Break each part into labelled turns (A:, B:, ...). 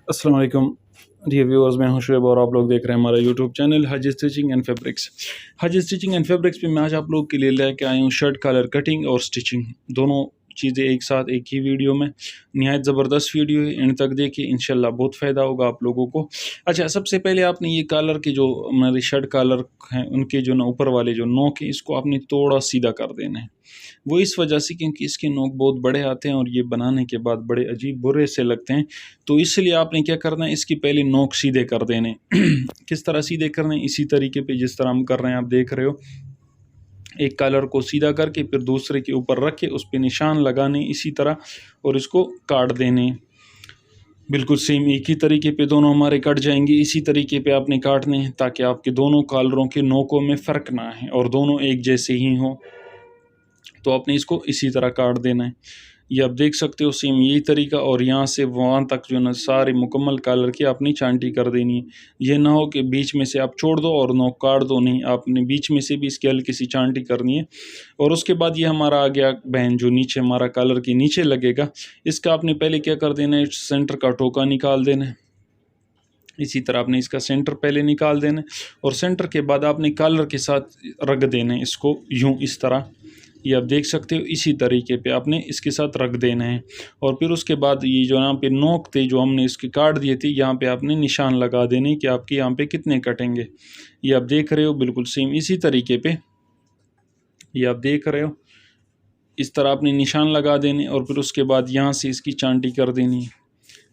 A: अस्सलाम वालेकुम dear viewers, मैं हूं शुएब और आप लोग देख रहे हैं हमारा यूट्यूब चैनल हज स्टिचिंग एंड फैब्रिक्स। हज स्टिचिंग एंड फैब्रिक्स पे मैं आज आप लोग के लिए लेके आया हूँ शर्ट कलर कटिंग और स्टिचिंग, दोनों चीज़ें एक साथ एक ही वीडियो में। नहायत ज़बरदस्त वीडियो है, इन तक देखिए, इंशाल्लाह बहुत फ़ायदा होगा आप लोगों को। अच्छा, सबसे पहले आपने ये कॉलर के जो हमारे शर्ट कॉलर हैं उनके जो ना ऊपर वाले जो नोक है, इसको आपने थोड़ा सीधा कर देना है। वो इस वजह से क्योंकि इसके नोक बहुत बड़े आते हैं और ये बनाने के बाद बड़े अजीब बुरे से लगते हैं, तो इसलिए आपने क्या करना है, इसकी पहले नोक सीधे कर देने। किस तरह सीधे करने, इसी तरीके पे जिस तरह हम कर रहे हैं, आप देख रहे हो। एक कलर को सीधा करके फिर दूसरे के ऊपर रख के उस पर निशान लगाने इसी तरह, और इसको काट देने। बिल्कुल सेम एक ही तरीके पे दोनों हमारे कट जाएंगे। इसी तरीके पे आपने काटने हैं ताकि आपके दोनों कॉलरों के नोकों में फ़र्क ना है और दोनों एक जैसे ही हों। तो आपने इसको इसी तरह काट देना है। ये आप देख सकते हो सेम यही तरीका, और यहाँ से वहाँ तक जो ना सारे मुकम्मल कलर की आपने चांटी कर देनी है। ये ना हो कि बीच में से आप छोड़ दो और नोक काट दो, नहीं, आपने बीच में से भी इसकी हल्की सी चांटी करनी है। और उसके बाद ये हमारा आ गया बहन, जो नीचे हमारा कलर के नीचे लगेगा, इसका आपने पहले क्या कर देना है, सेंटर का टोका निकाल देना है। इसी तरह आपने इसका सेंटर पहले निकाल देना है, और सेंटर के बाद आपने कलर के साथ रख देना है इसको यूँ, इस तरह। ये आप देख सकते हो, इसी तरीके पे आपने इसके साथ रख देना है। और फिर उसके बाद ये जो यहाँ पे नोक थे जो हमने इसके काट दिए थे, यहाँ पे आपने निशान लगा देने कि आपके यहाँ पे कितने कटेंगे। ये आप देख रहे हो, बिल्कुल सेम इसी तरीके पे ये आप देख रहे हो। इस तरह आपने निशान लगा देने, और फिर उसके बाद यहाँ से इसकी चांटी कर देनी है।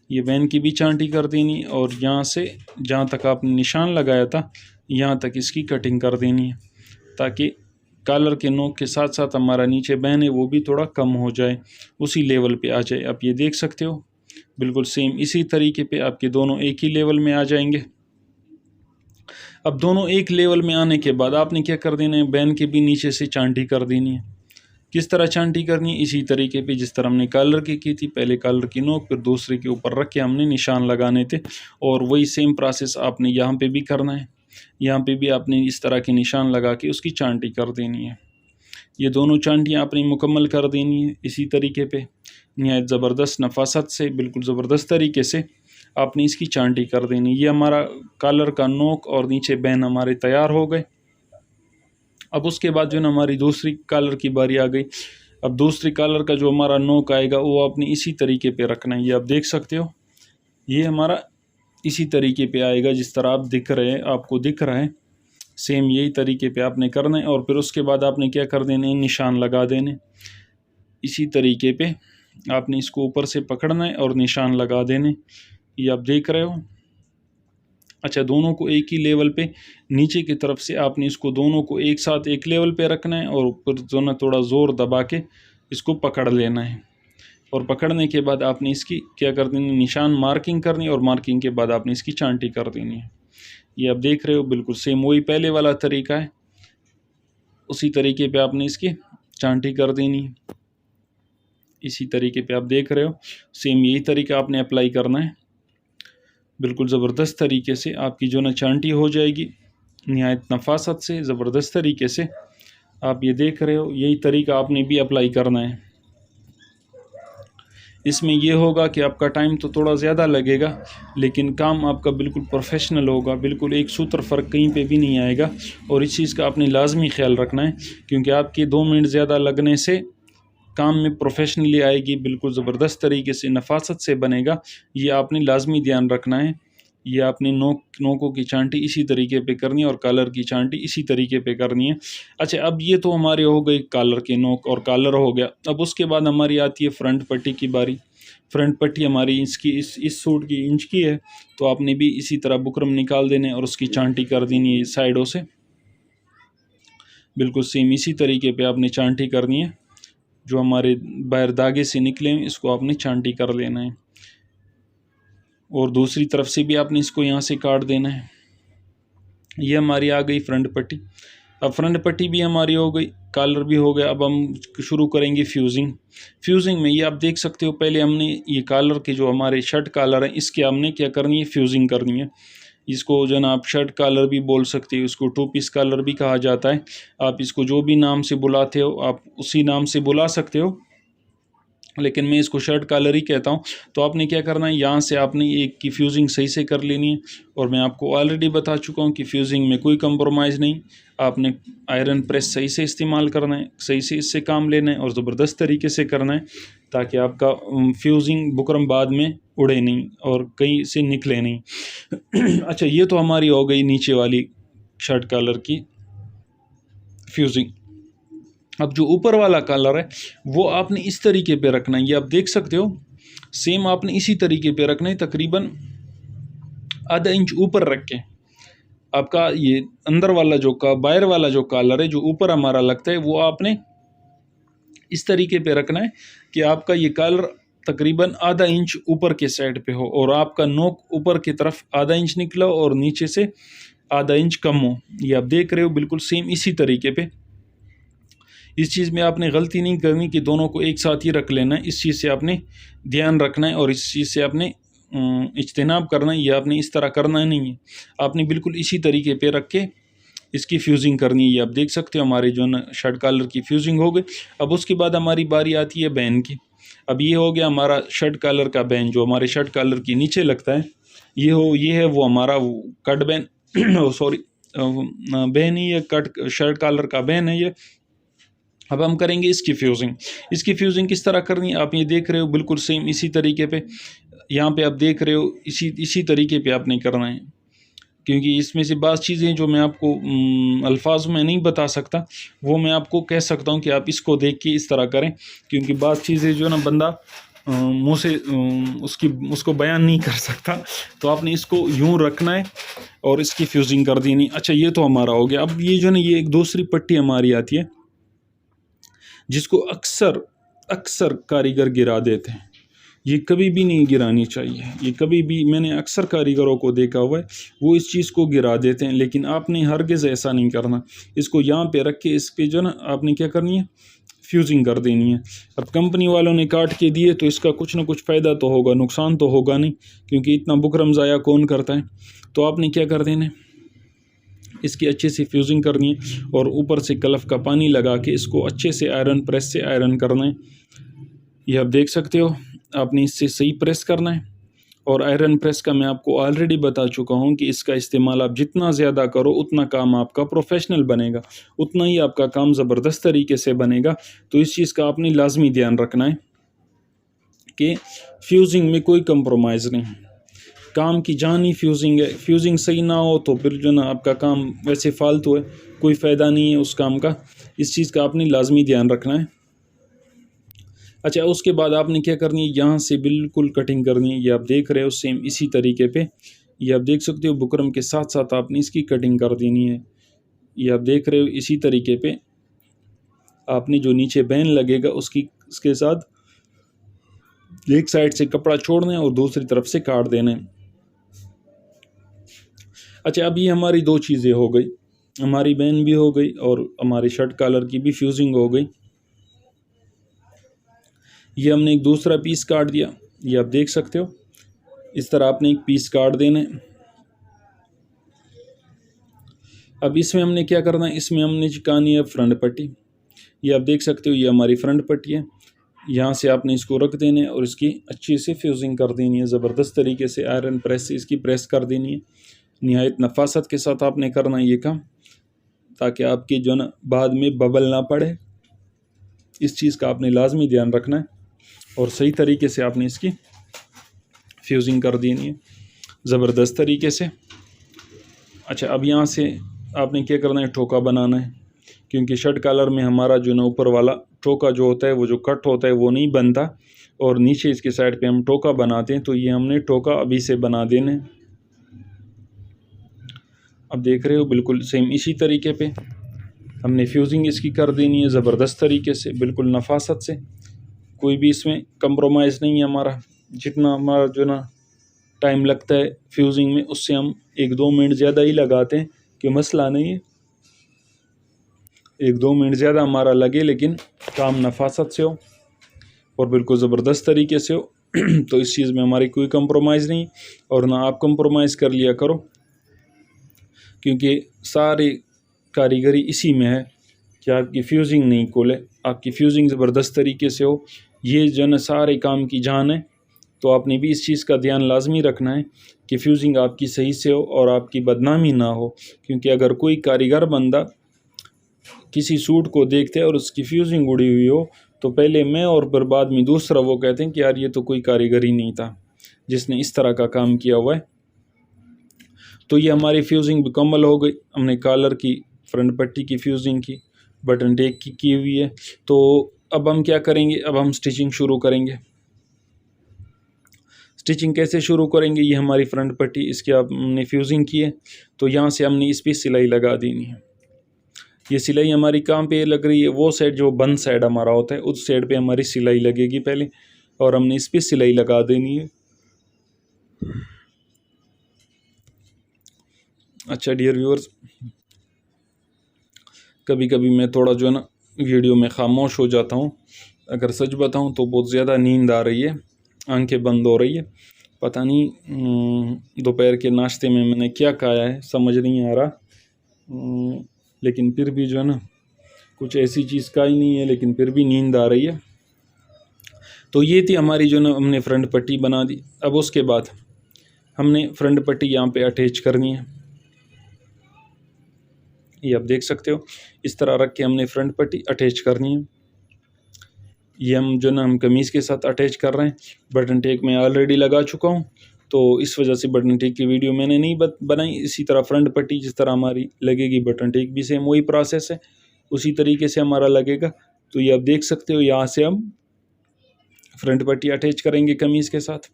A: ये वैन की भी चांटी कर देनी, और यहाँ से जहाँ तक आपने निशान लगाया था यहाँ तक इसकी कटिंग कर देनी है, ताकि कॉलर के नोक के साथ साथ हमारा नीचे बैन है वो भी थोड़ा कम हो जाए, उसी लेवल पे आ जाए। आप ये देख सकते हो, बिल्कुल सेम इसी तरीके पे आपके दोनों एक ही लेवल में आ जाएंगे। अब दोनों एक लेवल में आने के बाद आपने क्या कर देना है, बैन के भी नीचे से चांटी कर देनी है। किस तरह चांटी करनी है, इसी तरीके पे जिस तरह हमने कॉलर की थी, पहले कॉलर की नोक फिर दूसरे के ऊपर रख के हमने निशान लगाने थे, और वही सेम प्रोसेस आपने यहाँ पे भी करना है। यहाँ पे भी आपने इस तरह के निशान लगा के उसकी चांटी कर देनी है। ये दोनों चांटियाँ आपने मुकम्मल कर देनी है इसी तरीके पे, नहायत ज़बरदस्त नफासत से, बिल्कुल ज़बरदस्त तरीके से आपने इसकी चांटी कर देनी। ये हमारा कॉलर का नोक और नीचे बैन हमारे तैयार हो गए। अब उसके बाद जो ना हमारी दूसरी कॉलर की बारी आ गई। अब दूसरी कॉलर का जो हमारा नोक आएगा वो आपने इसी तरीके पे रखना है। ये आप देख सकते हो, ये हमारा इसी तरीके पे आएगा जिस तरह आप दिख रहे हैं, आपको दिख रहा है। सेम यही तरीके पे आपने करना है, और फिर उसके बाद आपने क्या कर देने, निशान लगा देने। इसी तरीके पे आपने इसको ऊपर से पकड़ना है और निशान लगा देने। ये आप देख रहे हो। अच्छा, दोनों को एक ही लेवल पे नीचे की तरफ से आपने इसको दोनों को एक साथ एक लेवल पे रखना है, और ऊपर जो ना थोड़ा ज़ोर दबा के इसको पकड़ लेना है। और पकड़ने के बाद आपने इसकी क्या कर देनी, निशान मार्किंग करनी है, और मार्किंग के बाद आपने इसकी चांटी कर देनी है। ये आप देख रहे हो, बिल्कुल सेम वही पहले वाला तरीका है, उसी तरीके पे आपने इसकी चांटी कर देनी है। इसी तरीके पे आप देख रहे हो, सेम यही तरीका आपने अप्लाई करना है। बिल्कुल ज़बरदस्त तरीके से आपकी जो ना चांटी हो जाएगी, नहायत नफासत से, ज़बरदस्त तरीके से। आप ये देख रहे हो, यही तरीका आपने भी अप्लाई करना है। इसमें यह होगा कि आपका टाइम तो थोड़ा ज़्यादा लगेगा, लेकिन काम आपका बिल्कुल प्रोफेशनल होगा, बिल्कुल एक सूत्र फ़र्क कहीं पे भी नहीं आएगा। और इस चीज़ का आपने लाजमी ख्याल रखना है, क्योंकि आपके 2 मिनट ज़्यादा लगने से काम में प्रोफेशनली आएगी, बिल्कुल ज़बरदस्त तरीके से नफासत से बनेगा। ये आपने लाजमी ध्यान रखना है। ये आपने नोकों की चांटी इसी तरीके पे करनी है, और कॉलर की चांटी इसी तरीके पे करनी है। अच्छा, अब ये तो हमारे हो गई कॉलर के नोक और कॉलर हो गया। अब उसके बाद हमारी आती है फ्रंट पट्टी की बारी। फ्रंट पट्टी हमारी इसकी इस सूट की इंच की है, तो आपने भी इसी तरह बुकरम निकाल देने और उसकी चांटी कर देनी है साइडों से। बिल्कुल सेम इसी तरीके पे आपने चांटी करनी है। जो हमारे बाहर धागे से निकले इसको आपने चांटी कर लेना है, और दूसरी तरफ से भी आपने इसको यहाँ से काट देना है। ये हमारी आ गई फ्रंट पट्टी। अब फ्रंट पट्टी भी हमारी हो गई, कॉलर भी हो गया। अब हम शुरू करेंगे फ्यूजिंग। फ्यूजिंग में ये आप देख सकते हो, पहले हमने ये कॉलर के जो हमारे शर्ट कॉलर हैं इसके हमने क्या करनी है, फ्यूजिंग करनी है। इसको जो ना आप शर्ट कॉलर भी बोल सकते हो, इसको 2 पीस कॉलर भी कहा जाता है। आप इसको जो भी नाम से बुलाते हो आप उसी नाम से बुला सकते हो। लेकिन मैं इसको शर्ट कॉलर ही कहता हूँ। तो आपने क्या करना है, यहाँ से आपने एक की फ्यूजिंग सही से कर लेनी है। और मैं आपको ऑलरेडी बता चुका हूँ कि फ्यूजिंग में कोई कंप्रोमाइज़ नहीं। आपने आयरन प्रेस सही से इस्तेमाल करना है, सही से इससे काम लेना है और ज़बरदस्त तरीके से करना है, ताकि आपका फ्यूजिंग बुकरम बाद में उड़े नहीं और कहीं से निकले नहीं। अच्छा, ये तो हमारी हो गई नीचे वाली शर्ट कॉलर की फ्यूजिंग। अब जो ऊपर वाला कॉलर है वो आपने इस तरीके पे रखना है, ये आप देख सकते हो। सेम आपने इसी तरीके पे रखना है, तकरीबन आधा इंच ऊपर रख के। आपका ये अंदर वाला जो बाहर वाला जो कॉलर है जो ऊपर हमारा लगता है, वो आपने इस तरीके पे रखना है कि आपका ये कॉलर तकरीबन आधा इंच ऊपर के साइड पे हो और आपका नोक ऊपर की तरफ आधा इंच निकला और नीचे से आधा इंच कम हो। ये आप देख रहे हो बिल्कुल सेम इसी तरीके पे। इस चीज़ में आपने गलती नहीं करनी कि दोनों को एक साथ ही रख लेना है, इस चीज़ से आपने ध्यान रखना है और इस चीज़ से आपने इज्तिनाब करना है। ये आपने इस तरह करना नहीं है, आपने बिल्कुल इसी तरीके पे रख के इसकी फ्यूजिंग करनी है। ये आप देख सकते हो हमारी जो ना शर्ट कॉलर की फ्यूजिंग हो गई। अब उसके बाद हमारी बारी आती है बैन की। अब ये हो गया हमारा शर्ट कॉलर का बैन जो हमारे शर्ट कॉलर के नीचे लगता है। ये है वो हमारा कट बैन सॉरी बैन ही है, कट शर्ट कॉलर का बैन है ये। अब हम करेंगे इसकी फ्यूजिंग। इसकी फ्यूजिंग किस तरह करनी है, आप ये देख रहे हो बिल्कुल सेम इसी तरीके पे। यहाँ पे आप देख रहे हो इसी तरीके पे आपने करना है, क्योंकि इसमें से बाज़ चीज़ें जो मैं आपको अल्फाज में नहीं बता सकता, वो मैं आपको कह सकता हूँ कि आप इसको देख के इस तरह करें, क्योंकि बाज़ चीज़ें जो ना बंदा मुँह से उसको बयान नहीं कर सकता। तो आपने इसको यूँ रखना है और इसकी फ्यूजिंग कर देनी। अच्छा, ये तो हमारा हो गया। अब ये जो ना ये एक दूसरी पट्टी हमारी आती है जिसको अक्सर कारीगर गिरा देते हैं। ये कभी भी नहीं गिरानी चाहिए, ये कभी भी, मैंने अक्सर कारीगरों को देखा हुआ है वो इस चीज़ को गिरा देते हैं, लेकिन आपने हरगिज़ ऐसा नहीं करना। इसको यहाँ पे रख के इस पे जो ना आपने क्या करनी है, फ्यूजिंग कर देनी है। अब कंपनी वालों ने काट के दिए तो इसका कुछ ना कुछ फ़ायदा तो होगा, नुकसान तो होगा नहीं, क्योंकि इतना बुकरम ज़ाया कौन करता है। तो आपने क्या कर देना है, इसकी अच्छे से फ्यूजिंग करनी है और ऊपर से कलफ का पानी लगा के इसको अच्छे से आयरन प्रेस से आयरन करना है। ये आप देख सकते हो, आपने इससे सही प्रेस करना है। और आयरन प्रेस का मैं आपको ऑलरेडी बता चुका हूँ कि इसका इस्तेमाल आप जितना ज़्यादा करो उतना काम आपका प्रोफेशनल बनेगा, उतना ही आपका काम ज़बरदस्त तरीके से बनेगा। तो इस चीज़ का आपने लाजमी ध्यान रखना है कि फ्यूजिंग में कोई कंप्रोमाइज़ नहीं, काम की जान ही फ्यूजिंग है। फ्यूजिंग सही ना हो तो फिर जो ना आपका काम वैसे फालतू है, कोई फ़ायदा नहीं है उस काम का। इस चीज़ का आपने लाजमी ध्यान रखना है। अच्छा, उसके बाद आपने क्या करनी है, यहाँ से बिल्कुल कटिंग करनी है। ये आप देख रहे हो सेम इसी तरीके पे। ये आप देख सकते हो बुकरम के साथ साथ आपने इसकी कटिंग कर देनी है। ये आप देख रहे हो इसी तरीके पे आपने जो नीचे बैन लगेगा उसके साथ एक साइड से कपड़ा छोड़ना है और दूसरी तरफ से काट देना है। अच्छा, अब ये हमारी दो चीज़ें हो गई, हमारी बैन भी हो गई और हमारी शर्ट कॉलर की भी फ्यूजिंग हो गई। ये हमने एक दूसरा पीस काट दिया। ये आप देख सकते हो इस तरह आपने एक पीस काट देना है। अब इसमें हमने क्या करना है, इसमें हमने चिपकानी है फ्रंट पट्टी। ये आप देख सकते हो ये हमारी फ्रंट पट्टी है। यहाँ से आपने इसको रख देना है और इसकी अच्छी से फ्यूजिंग कर देनी है, ज़बरदस्त तरीके से आयरन प्रेस से इसकी प्रेस कर देनी है। निहायत नफासत के साथ आपने करना है ये काम, ताकि आपकी जो ना बाद में बबल ना पड़े। इस चीज़ का आपने लाजमी ध्यान रखना है और सही तरीके से आपने इसकी फ्यूजिंग कर देनी है ज़बरदस्त तरीके से। अच्छा, अब यहाँ से आपने क्या करना है, ठोका बनाना है, क्योंकि शर्ट कॉलर में हमारा जो ना ऊपर वाला ठोका जो होता है वो जो कट होता है वो नहीं बनता और नीचे इसके साइड पे हम ठोका बनाते हैं। तो ये हमने ठोका अभी से बना देना है। अब देख रहे हो बिल्कुल सेम इसी तरीके पे हमने फ्यूजिंग इसकी कर देनी है ज़बरदस्त तरीके से, बिल्कुल नफासत से। कोई भी इसमें कंप्रोमाइज़ नहीं है हमारा। जितना हमारा जो ना टाइम लगता है फ्यूजिंग में, उससे हम 1-2 मिनट ज़्यादा ही लगाते हैं, कि मसला नहीं है, 1-2 मिनट ज़्यादा हमारा लगे लेकिन काम नफासत से हो और बिल्कुल ज़बरदस्त तरीके से हो। तो इस चीज़ में हमारी कोई कंप्रोमाइज़ नहीं और ना आप कंप्रोमाइज़ कर लिया करो, क्योंकि सारी कारीगरी इसी में है कि आपकी फ्यूजिंग नहीं खोले, आपकी फ्यूजिंग ज़बरदस्त तरीके से हो ये जो है सारे काम की जान है। तो आपने भी इस चीज़ का ध्यान लाजमी रखना है कि फ्यूजिंग आपकी सही से हो और आपकी बदनामी ना हो, क्योंकि अगर कोई कारीगर बंदा किसी सूट को देखते हैं और उसकी फ्यूजिंग उड़ी हुई हो तो पहले मैं और फिर बाद में दूसरा वो कहते हैं कि यार ये तो कोई कारीगर ही नहीं था जिसने इस तरह का काम किया हुआ है। तो ये हमारी फ्यूजिंग मुकम्मल हो गई। हमने कॉलर की फ्रंट पट्टी की फ्यूजिंग की, बटन टेक की हुई है। तो अब हम क्या करेंगे, अब हम स्टिचिंग शुरू करेंगे। स्टिचिंग कैसे शुरू करेंगे, ये हमारी फ्रंट पट्टी, इसकी हमने फ्यूजिंग की है तो यहाँ से हमने इस पर सिलाई लगा देनी है। ये सिलाई हमारी कहाँ पे लग रही है, वो साइड जो बंद साइड हमारा होता है उस साइड पे हमारी सिलाई लगेगी पहले, और हमने इस पर सिलाई लगा देनी है। अच्छा डियर व्यूअर्स, कभी कभी मैं थोड़ा जो है ना वीडियो में खामोश हो जाता हूँ। अगर सच बताऊँ तो बहुत ज़्यादा नींद आ रही है, आंखें बंद हो रही है। पता नहीं दोपहर के नाश्ते में मैंने क्या खाया है, समझ नहीं आ रहा। लेकिन फिर भी जो है ना कुछ ऐसी चीज़ का ही नहीं है, लेकिन फिर भी नींद आ रही है। तो ये थी हमारी जो ना, हमने फ्रंट पट्टी बना दी। अब उसके बाद हमने फ्रंट पट्टी यहाँ पे अटैच करनी है। ये आप देख सकते हो, इस तरह रख के हमने फ्रंट पट्टी अटैच करनी है। ये हम जो ना हम कमीज़ के साथ अटैच कर रहे हैं। बटन टेक मैं ऑलरेडी लगा चुका हूँ, तो इस वजह से बटन टेक की वीडियो मैंने नहीं बनाई। इसी तरह फ्रंट पट्टी जिस तरह हमारी लगेगी, बटन टेक भी सेम वही प्रोसेस है, उसी तरीके से हमारा लगेगा। तो ये आप देख सकते हो, यहाँ से हम फ्रंट पट्टी अटैच करेंगे कमीज़ के साथ,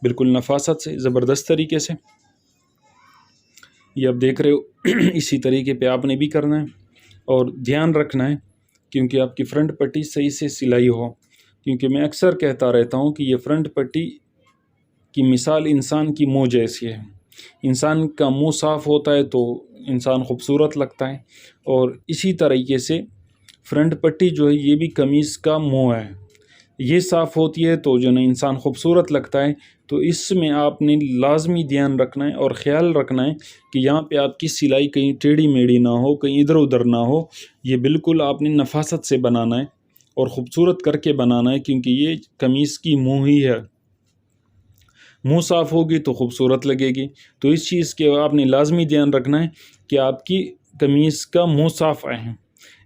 A: बिल्कुल नफासत से, ज़बरदस्त तरीके से। ये आप देख रहे हो इसी तरीके पे आपने भी करना है और ध्यान रखना है क्योंकि आपकी फ्रंट पट्टी सही से सिलाई हो। क्योंकि मैं अक्सर कहता रहता हूँ कि ये फ्रंट पट्टी की मिसाल इंसान की मुँह जैसी है। इंसान का मुँह साफ़ होता है तो इंसान खूबसूरत लगता है, और इसी तरीके से फ्रंट पट्टी जो है ये भी कमीज़ का मुँह है। ये साफ़ होती है तो जो ना इंसान खूबसूरत लगता है। तो इसमें आपने लाजमी ध्यान रखना है और ख़्याल रखना है कि यहाँ पे आपकी सिलाई कहीं टेढ़ी मेढ़ी ना हो, कहीं इधर उधर ना हो। ये बिल्कुल आपने नफासत से बनाना है और ख़ूबसूरत करके बनाना है, क्योंकि ये कमीज़ की मुँह ही है। मुँह साफ़ होगी तो खूबसूरत लगेगी। तो इस चीज़ के आपने लाजमी ध्यान रखना है कि आपकी कमीज़ का मुँह साफ़ आए।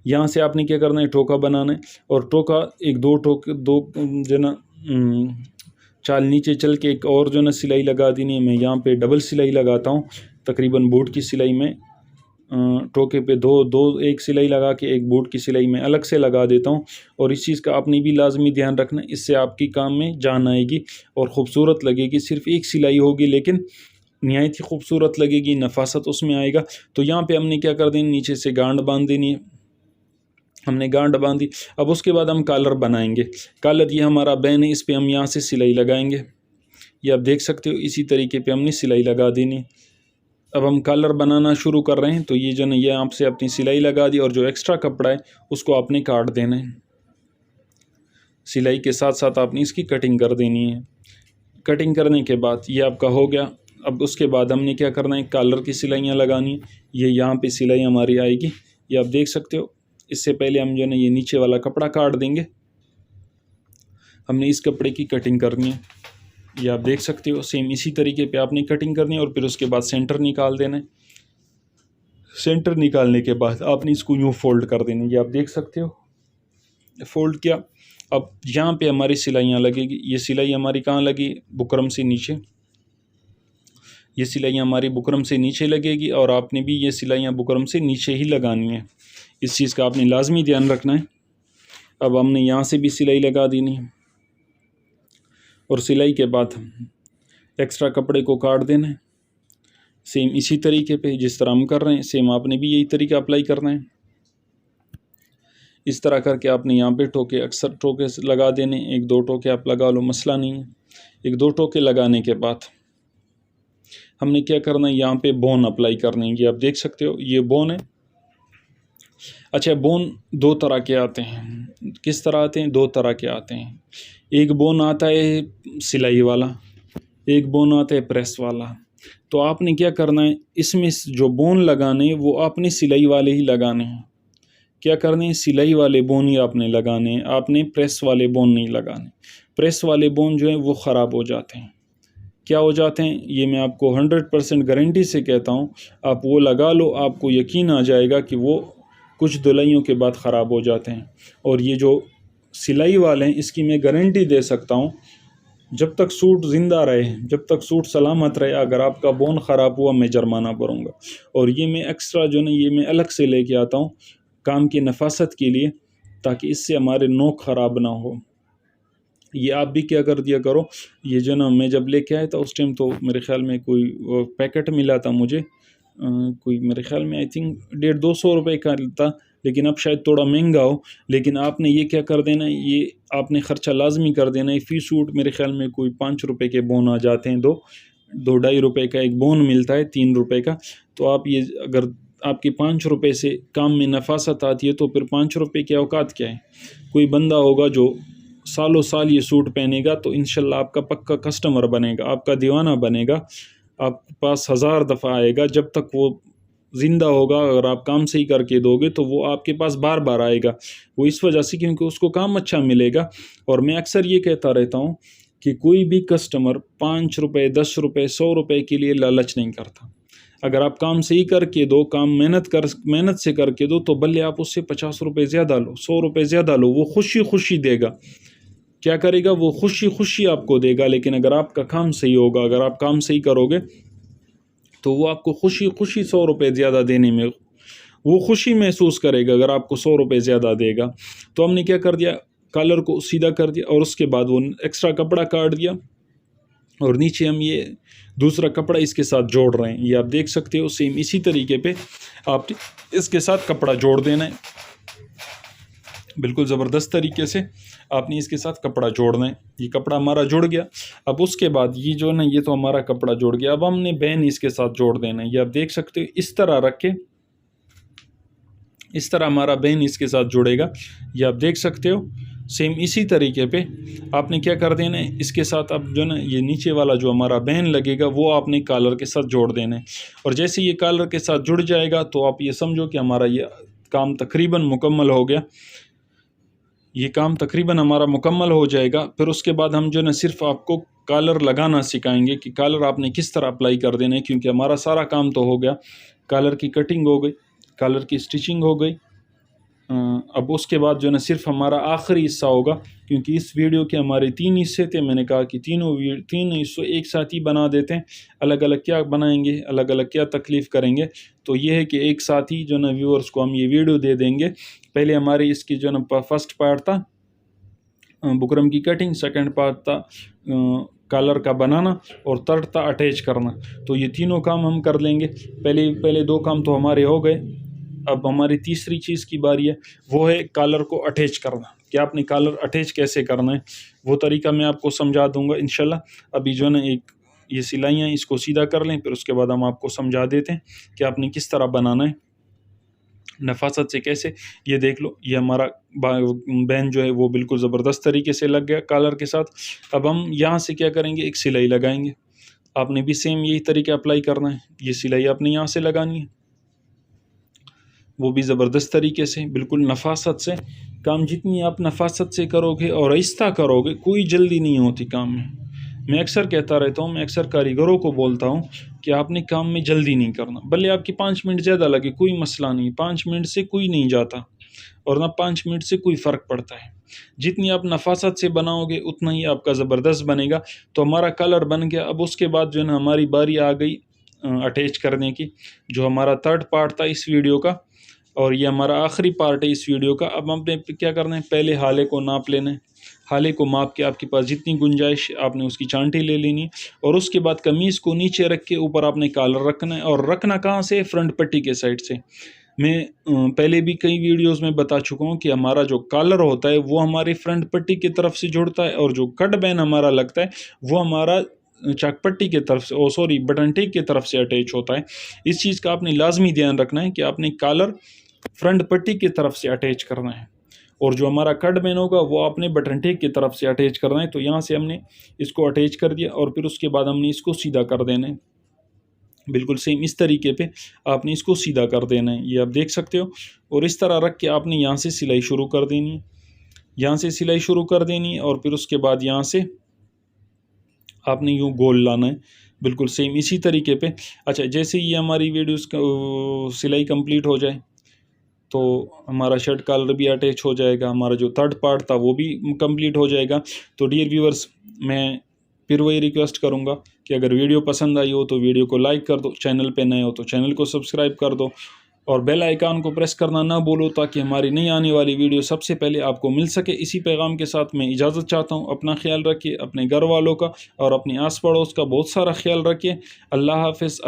A: यहाँ से आपने क्या करना है, टोका बनाना है, और टोका एक दो जो ना चाल नीचे चल के एक और जो ना सिलाई लगा देनी है। मैं यहाँ पे डबल सिलाई लगाता हूँ, तकरीबन बूट की सिलाई में टोके पे एक सिलाई लगा के एक बूट की सिलाई में अलग से लगा देता हूँ। और इस चीज़ का आपने भी लाजमी ध्यान रखना है, इससे आपकी काम में जान आएगी और ख़ूबसूरत लगेगी। सिर्फ एक सिलाई होगी लेकिन निहायत ही खूबसूरत लगेगी, नफासत उसमें आएगा। तो यहाँ पे हमने क्या कर देनी, नीचे से गांठ बांध देनी है। हमने गांठ बांधी। अब उसके बाद हम कॉलर बनाएंगे। कॉलर ये हमारा बैन है, इस पे हम यहाँ से सिलाई लगाएंगे। ये आप देख सकते हो, इसी तरीके पे हमने सिलाई लगा देनी। अब हम कॉलर बनाना शुरू कर रहे हैं। तो ये जो ना, ये आपसे अपनी सिलाई लगा दी और जो एक्स्ट्रा कपड़ा है उसको आपने काट देना है। सिलाई के साथ साथ आपने इसकी कटिंग कर देनी है। कटिंग करने के बाद ये आपका हो गया। अब उसके बाद हमने क्या करना है, कॉलर की सिलाइयाँ लगानी है। ये यहाँ पे सिलाई हमारी आएगी, ये आप देख सकते हो। इससे पहले हम जो है ना ये नीचे वाला कपड़ा काट देंगे। हमने इस कपड़े की कटिंग करनी है, ये आप देख सकते हो। सेम इसी तरीके पे आपने कटिंग करनी है और फिर उसके बाद सेंटर निकाल देना है। सेंटर निकालने के बाद आपने इसको यूँ फोल्ड कर देना है, ये आप देख सकते हो। फोल्ड किया। अब यहाँ पे हमारी सिलाइयाँ लगेगी। ये सिलाई हमारी कहाँ लगी, बुकरम से नीचे। ये सिलाइयाँ हमारी बुकरम से नीचे लगेगी और आपने भी ये सिलाइयाँ बुकरम से नीचे ही लगानी है। इस चीज़ का आपने लाजमी ध्यान रखना है। अब हमने यहाँ से भी सिलाई लगा देनी है और सिलाई के बाद एक्स्ट्रा कपड़े को काट देना है। सेम इसी तरीके पे जिस तरह हम कर रहे हैं, सेम आपने भी यही तरीका अप्लाई करना है। इस तरह करके आपने यहाँ पे टोके, अक्सर टोके लगा देने। एक दो टोके आप लगा लो, मसला नहीं है। एक दो टोके लगाने के बाद हमने क्या करना है, यहाँ पे बोन अप्लाई करने हैं। ये आप देख सकते हो, ये बोन है। अच्छा, बोन दो तरह के आते हैं। किस तरह आते हैं, दो तरह के आते हैं। एक बोन आता है सिलाई वाला, एक बोन आता है प्रेस वाला। तो आपने क्या करना है, इसमें जो बोन लगाने हैं वो आपने सिलाई वाले ही लगाने हैं। क्या करने हैं, सिलाई वाले बोन ही आपने लगाने हैं, आपने प्रेस वाले बोन नहीं लगाने। प्रेस वाले बोन जो हैं वो ख़राब हो जाते हैं। क्या हो जाते हैं, ये मैं आपको 100% गारंटी से कहता हूँ। आप वो लगा लो, आपको यकीन आ जाएगा कि वो कुछ धुलाइयों के बाद ख़राब हो जाते हैं। और ये जो सिलाई वाले हैं, इसकी मैं गारंटी दे सकता हूँ, जब तक सूट ज़िंदा रहे, जब तक सूट सलामत रहे, अगर आपका बोन ख़राब हुआ मैं जुर्माना भरूँगा। और ये मैं एक्स्ट्रा जो ना, ये मैं अलग से लेके आता हूँ काम की नफासत के लिए, ताकि इससे हमारे नोक ख़राब ना हो। ये आप भी क्या कर दिया करो। ये जो ना, मैं जब लेके आया था उस टाइम तो मेरे ख़्याल में कोई पैकेट मिला था मुझे, कोई मेरे ख़्याल में आई थिंक 150-200 रुपये का था, लेकिन अब शायद थोड़ा महंगा हो। लेकिन आपने ये क्या कर देना, ये आपने ख़र्चा लाजमी कर देना है। फ़ी सूट मेरे ख़्याल में कोई 5 रुपये के बोन आ जाते हैं, 2-2.5 रुपये का एक बोन मिलता है, 3 रुपये का। तो आप ये अगर आपके 5 रुपये से काम में नफासत आती है, तो फिर 5 रुपये की औकात क्या है। कोई बंदा होगा जो सालों साल ये सूट पहनेगा, तो इंशाल्लाह आपका पक्का कस्टमर बनेगा, आपका दीवाना बनेगा, आपके पास 1000 दफ़ा आएगा। जब तक वो ज़िंदा होगा, अगर आप काम सही करके दोगे तो वो आपके पास बार बार आएगा। वो इस वजह से क्योंकि उसको काम अच्छा मिलेगा। और मैं अक्सर ये कहता रहता हूँ कि कोई भी कस्टमर 5 रुपये, 10 रुपये, 100 रुपये के लिए लालच नहीं करता। अगर आप काम सही करके दो, काम मेहनत से करके दो, तो भले आप उससे 50 रुपये ज़्यादा लो, 100 रुपये ज़्यादा लो, वो खुशी खुशी देगा। क्या करेगा, वो खुशी खुशी आपको देगा। लेकिन अगर आपका काम सही होगा, अगर आप काम सही करोगे, तो वो आपको खुशी खुशी 100 रुपये ज़्यादा देने में वो खुशी महसूस करेगा, अगर आपको 100 रुपये ज़्यादा देगा। तो हमने क्या कर दिया, कॉलर को सीधा कर दिया, और उसके बाद वो एक्स्ट्रा कपड़ा काट दिया, और नीचे हम ये दूसरा कपड़ा इसके साथ जोड़ रहे हैं। ये आप देख सकते हो, सेम इसी तरीके पे आप इसके साथ कपड़ा जोड़ देना है। बिल्कुल ज़बरदस्त तरीके से आपने इसके साथ कपड़ा जोड़ना है। ये कपड़ा हमारा जुड़ गया। अब उसके बाद ये जो ना, ये तो हमारा कपड़ा जुड़ गया। अब हमने बैन इसके साथ जोड़ देना है। ये आप देख सकते हो, इस तरह रख के, इस तरह हमारा बैन इसके साथ जुड़ेगा। ये आप देख सकते हो, सेम इसी तरीके पे आपने क्या कर देना है, इसके साथ अब जो ना, ये नीचे वाला जो हमारा बैन लगेगा, वो आपने कॉलर के साथ जोड़ देना है। और जैसे ये कॉलर के साथ जुड़ जाएगा, तो आप ये समझो कि हमारा ये काम तकरीबन मुकम्मल हो गया। ये काम तकरीबन हमारा मुकम्मल हो जाएगा। फिर उसके बाद हम जो ना, सिर्फ आपको कॉलर लगाना सिखाएंगे कि कॉलर आपने किस तरह अप्लाई कर देना है, क्योंकि हमारा सारा काम तो हो गया। कॉलर की कटिंग हो गई, कॉलर की स्टिचिंग हो गई। अब उसके बाद जो ना, सिर्फ हमारा आखिरी हिस्सा होगा, क्योंकि इस वीडियो के हमारे 3 हिस्से थे। मैंने कहा कि तीन हिस्सों एक साथ ही बना देते हैं। अलग अलग क्या बनाएंगे, अलग अलग क्या तकलीफ़ करेंगे। तो ये है कि एक साथ ही जो ना, व्यूअर्स को हम ये वीडियो दे देंगे। पहले हमारी इसकी जो ना, फर्स्ट पार्ट था बुकरम की कटिंग, सेकंड पार्ट था कॉलर का बनाना, और थर्ड था अटैच करना। तो ये तीनों काम हम कर लेंगे। पहले 2 काम तो हमारे हो गए। अब हमारी तीसरी चीज़ की बारी है, वो है कॉलर को अटैच करना। कि आपने कॉलर अटैच कैसे करना है, वो तरीका मैं आपको समझा दूंगा इंशाल्लाह। अभी जो ना, एक ये सिलाइयाँ, इसको सीधा कर लें, फिर उसके बाद हम आपको समझा देते हैं कि आपने किस तरह बनाना है नफासत से कैसे। ये देख लो, ये हमारा बैन जो है वो बिल्कुल ज़बरदस्त तरीके से लग गया कॉलर के साथ। अब हम यहाँ से क्या करेंगे, एक सिलाई लगाएंगे। आपने भी सेम यही तरीका अप्लाई करना है। ये सिलाई आपने यहाँ से लगानी है, वो भी ज़बरदस्त तरीके से, बिल्कुल नफासत से। काम जितनी आप नफासत से करोगे और आहिस्ता करोगे, कोई जल्दी नहीं होती काम में। मैं अक्सर कहता रहता हूँ, मैं अक्सर कारीगरों को बोलता हूँ कि आपने काम में जल्दी नहीं करना। भले आपकी 5 मिनट ज़्यादा लगे, कोई मसला नहीं। 5 मिनट से कोई नहीं जाता, और ना 5 मिनट से कोई फ़र्क पड़ता है। जितनी आप नफासत से बनाओगे, उतना ही आपका ज़बरदस्त बनेगा। तो हमारा कलर बन गया। अब उसके बाद जो है ना, हमारी बारी आ गई अटैच करने की, जो हमारा थर्ड पार्ट था इस वीडियो का, और ये हमारा आखिरी पार्ट है इस वीडियो का। अब हमने क्या करना है, पहले हाले को नाप लेना है। हाले को माप के आपके पास जितनी गुंजाइश, आपने उसकी चांटी ले लेनी है। और उसके बाद कमीज़ को नीचे रख के ऊपर आपने कॉलर रखना है। और रखना कहाँ से, फ्रंट पट्टी के साइड से। मैं पहले भी कई वीडियोस में बता चुका हूँ कि हमारा जो कॉलर होता है वो हमारी फ्रंट पट्टी की तरफ से जुड़ता है, और जो कट बैन हमारा लगता है वो हमारा चाकपट्टी की तरफ से, बटन टिक की तरफ से अटैच होता है। इस चीज़ का आपने लाजमी ध्यान रखना है कि आपने कॉलर फ्रंट पट्टी की तरफ से अटैच करना है, और जो हमारा कट बैन होगा वो आपने बटन टेक की तरफ से अटैच करना है। तो यहाँ से हमने इसको अटैच कर दिया, और फिर उसके बाद हमने इसको सीधा कर देना है। बिल्कुल सेम इस तरीके पे आपने इसको सीधा कर देना है, ये आप देख सकते हो। और इस तरह रख के आपने यहाँ से सिलाई शुरू कर देनी है, यहाँ से सिलाई शुरू कर देनी है और फिर उसके बाद यहाँ से आपने यूँ गोल लाना है, बिल्कुल सेम इसी तरीके पे। अच्छा, जैसे ही हमारी वीडियोस सिलाई कंप्लीट हो जाए तो हमारा शर्ट कॉलर भी अटैच हो जाएगा, हमारा जो थर्ड पार्ट था वो भी कंप्लीट हो जाएगा। तो डियर व्यूअर्स, मैं फिर वही रिक्वेस्ट करूँगा कि अगर वीडियो पसंद आई हो तो वीडियो को लाइक कर दो, चैनल पे नए हो तो चैनल को सब्सक्राइब कर दो और बेल आइकन को प्रेस करना ना भूलो ताकि हमारी नई आने वाली वीडियो सबसे पहले आपको मिल सके। इसी पैगाम के साथ मैं इजाज़त चाहता हूँ। अपना ख्याल रखिए, अपने घर वालों का और अपने आस पड़ोस का बहुत सारा ख्याल रखिए। अल्लाह हाफ़िज़।